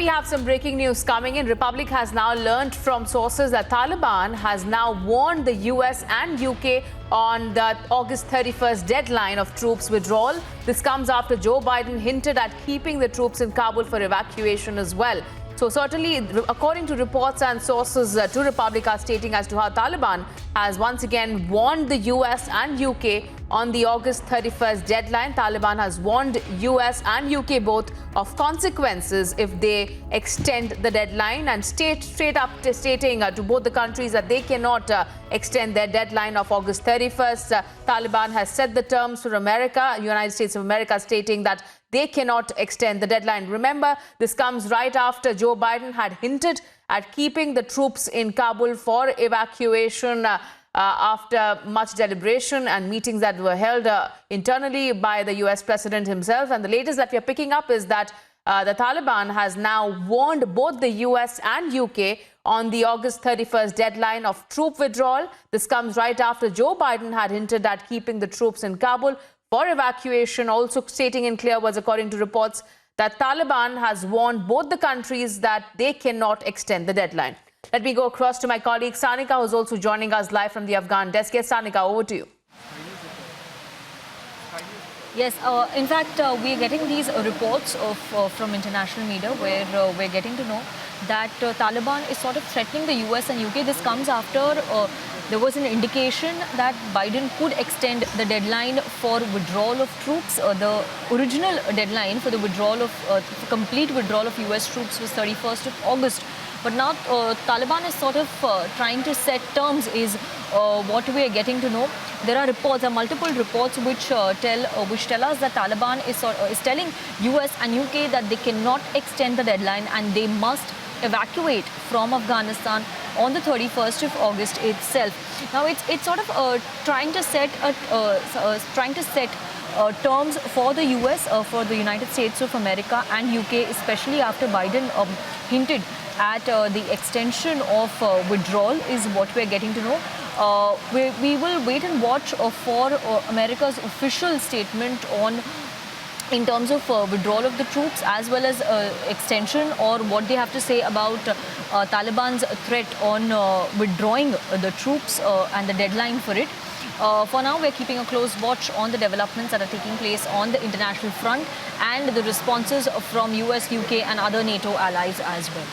we have some breaking news coming in. Republic has now learned from sources that Taliban has now warned the US and UK on the August 31st deadline of troops withdrawal. This comes after Joe Biden hinted at keeping the troops in Kabul for evacuation as well. So certainly, according to reports and sources to Republic are stating as to how Taliban has once again warned the US and UK on the August 31st deadline. Taliban has warned US and UK both of consequences if they extend the deadline, and straight up stating to both the countries that they cannot extend their deadline of August 31st. Taliban has set the terms for America, United States of America, stating that they cannot extend the deadline. Remember, this comes right after Joe Biden had hinted at keeping the troops in Kabul for evacuation after much deliberation and meetings that were held internally by the US president himself. And the latest that we are picking up is that the Taliban has now warned both the US and UK on the August 31st deadline of troop withdrawal. This comes right after Joe Biden had hinted at keeping the troops in Kabul for evacuation, also stating in clear words, according to reports, that Taliban has warned both the countries that they cannot extend the deadline. Let me go across to my colleague Sanika, who's also joining us live from the Afghan desk. Yes, Sanika, over to you. Yes, in fact, we're getting these reports from international media where we're getting to know that Taliban is sort of threatening the US and UK. This comes after there was an indication that Biden could extend the deadline for withdrawal of troops. The original deadline for the withdrawal of complete withdrawal of US troops was 31st of August. But now Taliban is sort of trying to set terms, is what we are getting to know. There are reports, multiple reports which tell us that Taliban is telling US and UK that they cannot extend the deadline and they must evacuate from Afghanistan on the 31st of August itself. Now it's sort of trying to set terms for the US, for the United States of America and UK, especially after Biden hinted at the extension of withdrawal, is what we're getting to know. We will wait and watch for America's official statement on in terms of withdrawal of the troops, as well as extension, or what they have to say about Taliban's threat on withdrawing the troops and the deadline for it. For now, we're keeping a close watch on the developments that are taking place on the international front and the responses from US, UK and other NATO allies as well.